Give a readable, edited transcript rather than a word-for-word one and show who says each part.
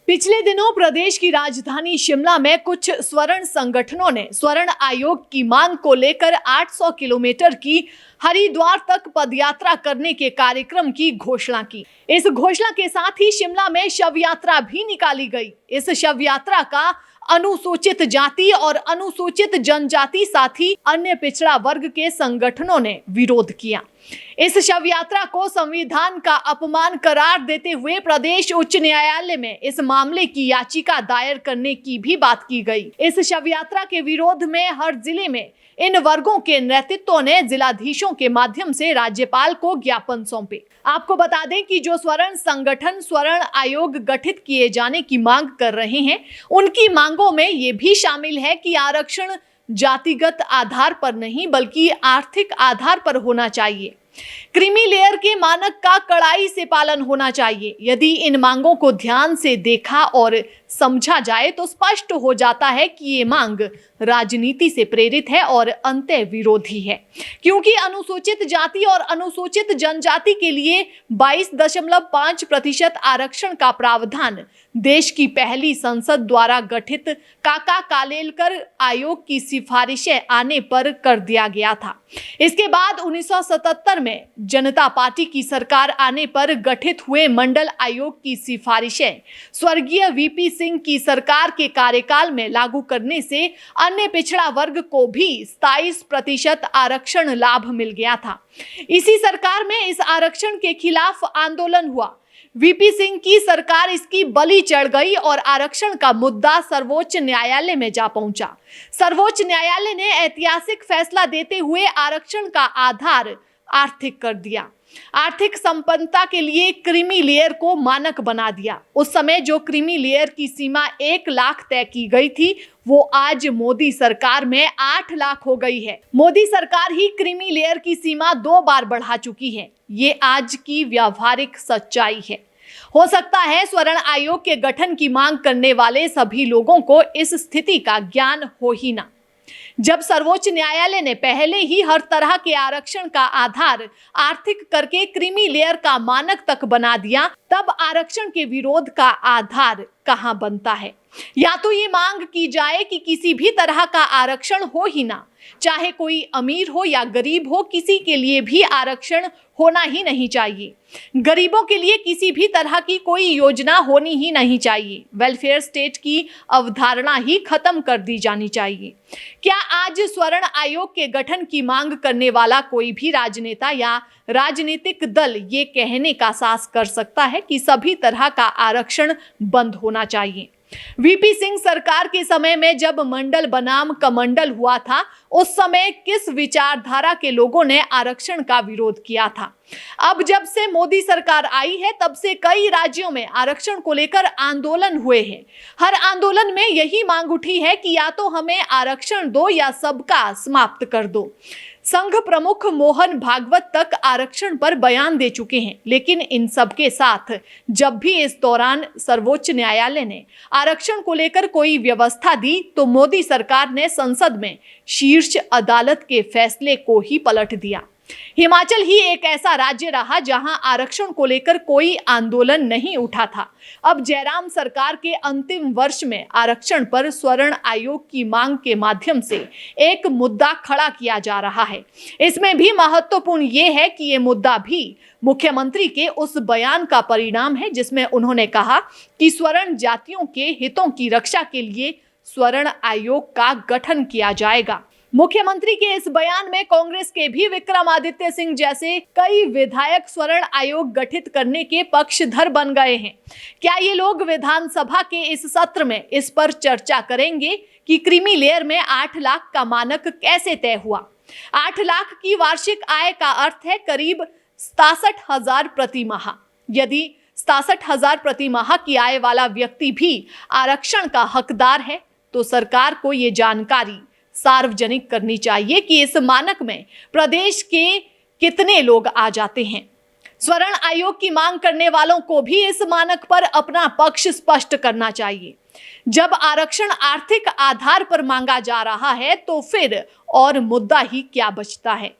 Speaker 1: पिछले दिनों प्रदेश की राजधानी शिमला में कुछ स्वर्ण संगठनों ने स्वर्ण आयोग की मांग को लेकर 800 किलोमीटर की हरिद्वार तक पदयात्रा करने के कार्यक्रम की घोषणा की। इस घोषणा के साथ ही शिमला में शव यात्रा भी निकाली गई। इस शव यात्रा का अनुसूचित जाति और अनुसूचित जनजाति साथ ही अन्य पिछड़ा वर्ग के संगठनों ने विरोध किया। इस शव यात्रा को संविधान का अपमान करार देते हुए प्रदेश उच्च न्यायालय में इस मामले की याचिका दायर करने की भी बात की गई। इस शव यात्रा के विरोध में हर जिले में इन वर्गों के नेतृत्वों ने जिलाधीशों के माध्यम से राज्यपाल को ज्ञापन सौंपे। आपको बता दें कि जो स्वर्ण संगठन स्वर्ण आयोग गठित किए जाने की मांग कर रहे हैं, उनकी मांगों में ये भी शामिल है कि आरक्षण जातिगत आधार पर नहीं बल्कि आर्थिक आधार पर होना चाहिए। क्रीमी लेयर के मानक का कड़ाई से पालन होना चाहिए। यदि इन मांगों को ध्यान से देखा और समझा जाए तो स्पष्ट हो जाता है कि ये मांग राजनीति से प्रेरित है और अंतः विरोधी है, क्योंकि अनुसूचित जाति और अनुसूचित जनजाति के लिए 22.5% आरक्षण का प्रावधान देश की पहली संसद द्वारा गठित काका कालेलकर आयोग की सिफारिशें आने पर कर दिया गया था। इसके बाद 1977 में जनता पार्टी की सरकार आने पर गठित हुए मंडल आयोग की सिफारिशें स्वर्गीय वीपी सिंह की सरकार के कार्यकाल में लागू करने से अन्य पिछड़ा वर्ग को भी 27% आरक्षण लाभ मिल गया था। इसी सरकार में इस आरक्षण के खिलाफ आंदोलन हुआ। वीपी सिंह की सरकार इसकी बलि चढ़ गई और आरक्षण का मुद्दा सर्वोच्च न्यायालय में जा पहुंचा। सर्वोच्च न्यायालय ने ऐतिहासिक फैसला देते हुए आरक्षण का आधार आर्थिक कर दिया। आर्थिक संपन्नता के लिए क्रीमी लेयर को मानक बना दिया। उस समय जो क्रीमी लेयर की सीमा 1 लाख तय की गई थी, वो आज मोदी सरकार में 8 लाख हो गई है। मोदी सरकार ही क्रीमी लेयर की सीमा 2 बार बढ़ा चुकी है। ये आज की व्यावहारिक सच्चाई है। हो सकता है स्वर्ण आयोग के गठन की मांग करने वाले सभी लोगों को इस स्थिति का ज्ञान हो ही ना। जब सर्वोच्च न्यायालय ने पहले ही हर तरह के आरक्षण का आधार आर्थिक करके क्रीमी लेयर का मानक तक बना दिया, तब आरक्षण के विरोध का आधार कहां बनता है? या तो ये मांग की जाए कि किसी भी तरह का आरक्षण हो ही ना, चाहे कोई अमीर हो या गरीब हो, किसी के लिए भी आरक्षण होना ही नहीं चाहिए। गरीबों के लिए किसी भी तरह की कोई योजना होनी ही नहीं चाहिए। वेलफेयर स्टेट की अवधारणा ही खत्म कर दी जानी चाहिए। क्या आज स्वर्ण आयोग के गठन की मांग करने वाला कोई भी राजनेता या राजनीतिक दल ये कहने का साहस कर सकता है कि सभी तरह का आरक्षण बंद होना चाहिए? वीपी सिंह सरकार के समय में जब मंडल बनाम कमंडल हुआ था, उस समय किस विचारधारा के लोगों ने आरक्षण का विरोध किया था? अब जब से मोदी सरकार आई है, तब से कई राज्यों में आरक्षण को लेकर आंदोलन हुए हैं। हर आंदोलन में यही मांग उठी है कि या तो हमें आरक्षण दो या सबका समाप्त कर दो। संघ प्रमुख मोहन भागवत तक आरक्षण पर बयान दे चुके हैं, लेकिन इन सब के साथ जब भी इस दौरान सर्वोच्च न्यायालय ने आरक्षण को लेकर कोई व्यवस्था दी, तो मोदी सरकार ने संसद में शीर्ष अदालत के फैसले को ही पलट दिया। हिमाचल ही एक ऐसा राज्य रहा जहां आरक्षण को लेकर कोई आंदोलन नहीं उठा था। अब जयराम सरकार के अंतिम वर्ष में आरक्षण पर स्वर्ण आयोग की मांग के माध्यम से एक मुद्दा खड़ा किया जा रहा है। इसमें भी महत्वपूर्ण ये है कि ये मुद्दा भी मुख्यमंत्री के उस बयान का परिणाम है जिसमें उन्होंने कहा कि स्वर्ण जातियों के हितों की रक्षा के लिए स्वर्ण आयोग का गठन किया जाएगा। मुख्यमंत्री के इस बयान में कांग्रेस के भी विक्रमादित्य सिंह जैसे कई विधायक स्वर्ण आयोग गठित करने के पक्षधर बन गए हैं। क्या ये लोग विधानसभा के इस सत्र में इस पर चर्चा करेंगे कि क्रीमी लेयर में 8 लाख का मानक कैसे तय हुआ? 8 लाख की वार्षिक आय का अर्थ है करीब 67,000 प्रति माह। यदि 67,000 प्रति माह की आय वाला व्यक्ति भी आरक्षण का हकदार है, तो सरकार को ये जानकारी सार्वजनिक करनी चाहिए कि इस मानक में प्रदेश के कितने लोग आ जाते हैं। स्वर्ण आयोग की मांग करने वालों को भी इस मानक पर अपना पक्ष स्पष्ट करना चाहिए। जब आरक्षण आर्थिक आधार पर मांगा जा रहा है, तो फिर और मुद्दा ही क्या बचता है?